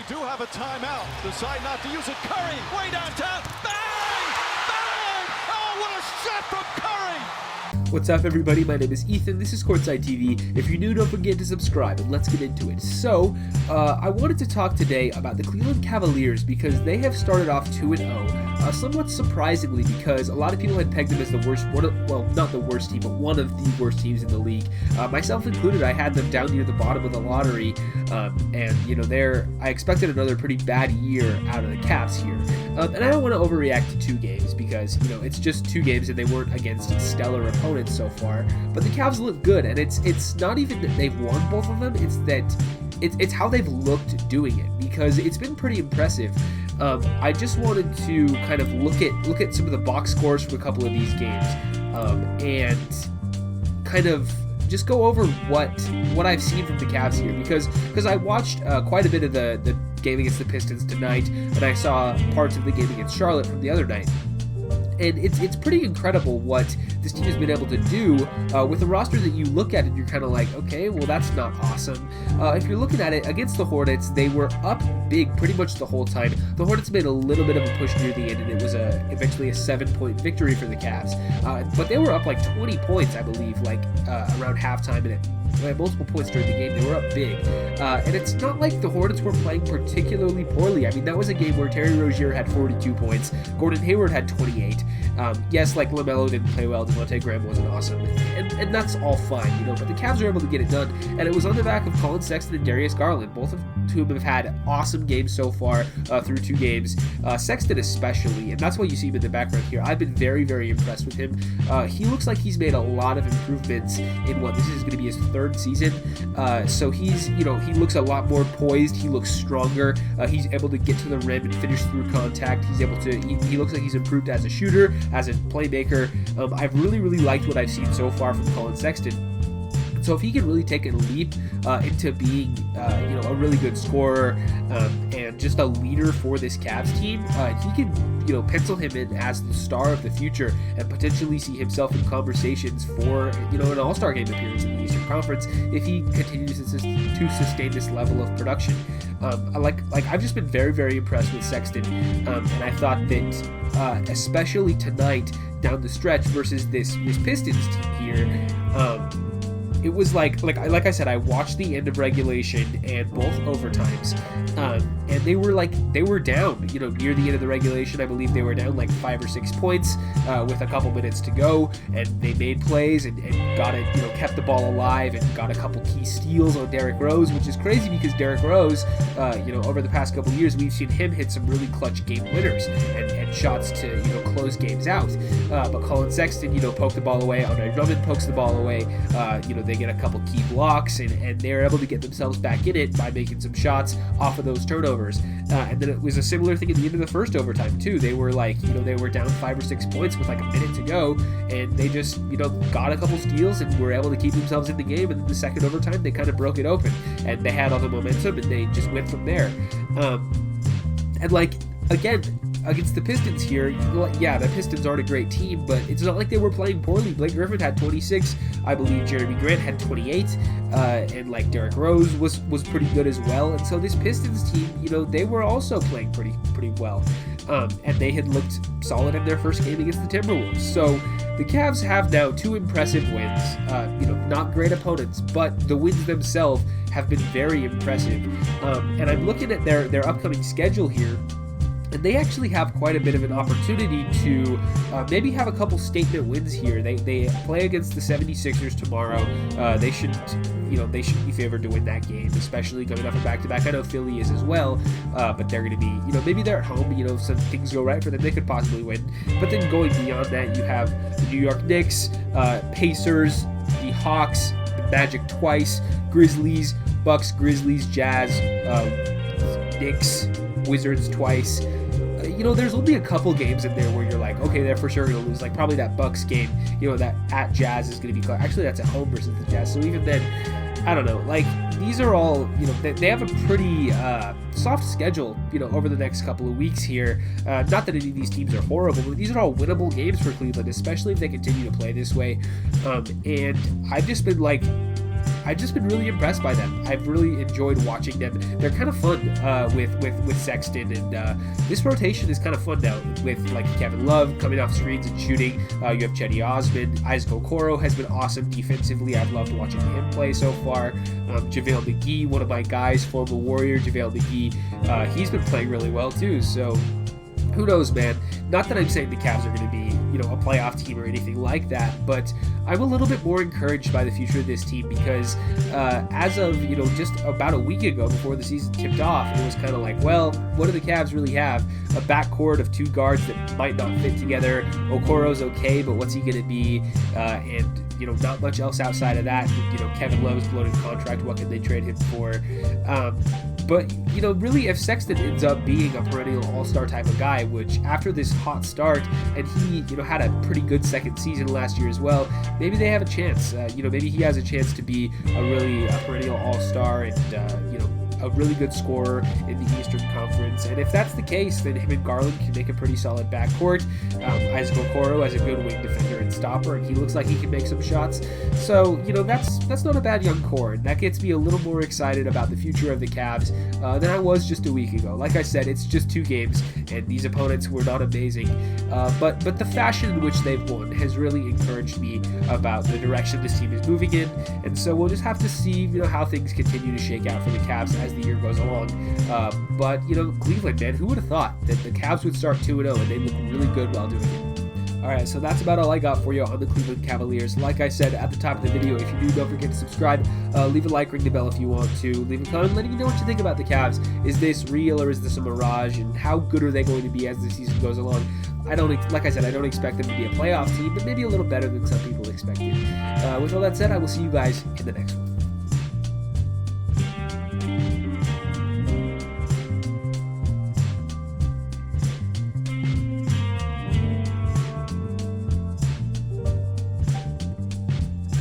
do have a timeout. Decide not to use it. Curry, way downtown. Bang! Bang! Oh, what a shot from Curry! What's up, everybody? My name is Ethan. This is Courtside TV. If you're new, don't forget to subscribe, and let's get into it. So, I wanted to talk today about the Cleveland Cavaliers because they have started off 2-0. Somewhat surprisingly, because a lot of people had pegged them as the worst, not the worst team, but one of the worst teams in the league. Myself included, I had them down near the bottom of the lottery, and I expected another pretty bad year out of the Cavs here. And I don't want to overreact to 2 games because, it's just 2 games and they weren't against stellar opponents so far. But the Cavs look good, and it's not even that they've won both of them, it's that it's how they've looked doing it, because it's been pretty impressive. I just wanted to kind of look at some of the box scores from a couple of these games, and kind of just go over what I've seen from the Cavs here, because I watched quite a bit of the game against the Pistons tonight, and I saw parts of the game against Charlotte from the other night. And it's pretty incredible what this team has been able to do with a roster that you look at and you're kind of like, okay, well, that's not awesome. If you're looking at it, against the Hornets, they were up big pretty much the whole time. The Hornets made a little bit of a push near the end, and it was eventually a 7-point victory for the Cavs. But they were up like 20 points, I believe, around halftime, and at multiple points during the game. They were up big. And it's not like the Hornets were playing particularly poorly. I mean, that was a game where Terry Rozier had 42 points. Gordon Hayward had 28. Yes, LaMelo didn't play well. Devontae Graham wasn't awesome. And that's all fine, but the Cavs were able to get it done. And it was on the back of Collin Sexton and Darius Garland, both of whom have had awesome games so far through 2 games. Sexton especially, and that's why you see him in the background here. I've been very, very impressed with him. He looks like he's made a lot of improvements in this is going to be his 3rd season. So he's, he looks a lot more poised. He looks stronger. He's able to get to the rim and finish through contact. He's able to, he looks like he's improved as a shooter, as a playmaker. I've really, really liked what I've seen so far from Collin Sexton. So if he can really take a leap into being, a really good scorer and just a leader for this Cavs team, he can, pencil him in as the star of the future and potentially see himself in conversations for, an All-Star game appearance in the Eastern Conference if he continues to sustain this level of production. I've just been very, very impressed with Sexton, and I thought that especially tonight down the stretch versus this Pistons team here. It was like I said, I watched the end of regulation and both overtimes, and they were down, near the end of the regulation. I believe they were down like 5 or 6 points with a couple minutes to go, and they made plays and got it, kept the ball alive and got a couple key steals on Derrick Rose, which is crazy because Derrick Rose, over the past couple years, we've seen him hit some really clutch game winners and shots to, close games out. But Collin Sexton, poked the ball away. Andre Drummond pokes the ball away. They get a couple key blocks, and they're able to get themselves back in it by making some shots off of those turnovers. And then it was a similar thing at the end of the first overtime too. They were they were down 5 or 6 points with like a minute to go, and they just, got a couple steals and were able to keep themselves in the game. And then the second overtime, they kind of broke it open, and they had all the momentum, and they just went from there. Again, against the Pistons here, the Pistons aren't a great team, but it's not like they were playing poorly. Blake Griffin had 26, I believe Jeremy Grant had 28, and Derrick Rose was pretty good as well. And so this Pistons team, they were also playing pretty well, and they had looked solid in their first game against the Timberwolves. So the Cavs have now 2 impressive wins, not great opponents, but the wins themselves have been very impressive. And I'm looking at their upcoming schedule here, and they actually have quite a bit of an opportunity to maybe have a couple statement wins here. They play against the 76ers tomorrow. They should be favored to win that game, especially coming off a back-to-back. I know Philly is as well, but they're going to be, maybe they're at home. If some things go right for them, they could possibly win. But then going beyond that, you have the New York Knicks, Pacers, the Hawks, the Magic twice, Grizzlies, Bucks, Grizzlies, Jazz, Knicks, Wizards twice. There's only a couple games in there where you're like, okay, they're for sure going to lose. Like probably that Bucks game, that at Jazz is going to be close. Actually, that's at home versus the Jazz. So even then, I don't know. These are all, they have a pretty soft schedule, over the next couple of weeks here. Not that any of these teams are horrible, but these are all winnable games for Cleveland, especially if they continue to play this way. And I've just been I've just been really impressed by them. I've really enjoyed watching them. They're kind of fun with Sexton, and this rotation is kind of fun now with like Kevin Love coming off screens and shooting. You have Cedi Osman. Isaac Okoro has been awesome defensively. I've loved watching him play so far. JaVale McGee, one of my guys, former Warrior JaVale McGee, he's been playing really well too. So who knows, man? Not that I'm saying the Cavs are going to be, a playoff team or anything like that, but I'm a little bit more encouraged by the future of this team because as of, just about a week ago before the season tipped off, it was kind of like, well, what do the Cavs really have? A backcourt of two guards that might not fit together. Okoro's okay, but what's he going to be? And not much else outside of that. Kevin Love's bloated contract. What can they trade him for? But, really, if Sexton ends up being a perennial all-star type of guy, which after this hot start, and he, had a pretty good second season last year as well, maybe they have a chance. Maybe he has a chance to be a perennial all-star and, a really good scorer in the Eastern Conference. And if that's the case, then him and Garland can make a pretty solid backcourt. Isaac Okoro as a good wing defender and stopper, and he looks like he can make some shots. So, that's not a bad young core, and that gets me a little more excited about the future of the Cavs than I was just a week ago. Like I said, it's just 2 games, and these opponents were not amazing. But the fashion in which they've won has really encouraged me about the direction this team is moving in. And so we'll just have to see, how things continue to shake out for the Cavs as the year goes along. But Cleveland, man, who would have thought that the Cavs would start 2-0 and they look really good while doing it? Alright, so that's about all I got for you on the Cleveland Cavaliers. Like I said at the top of the video, if you do, don't forget to subscribe, leave a like, ring the bell if you want to, leave a comment letting me know what you think about the Cavs. Is this real or is this a mirage, and how good are they going to be as the season goes along? Like I said, I don't expect them to be a playoff team, but maybe a little better than some people expected. With all that said, I will see you guys in the next one.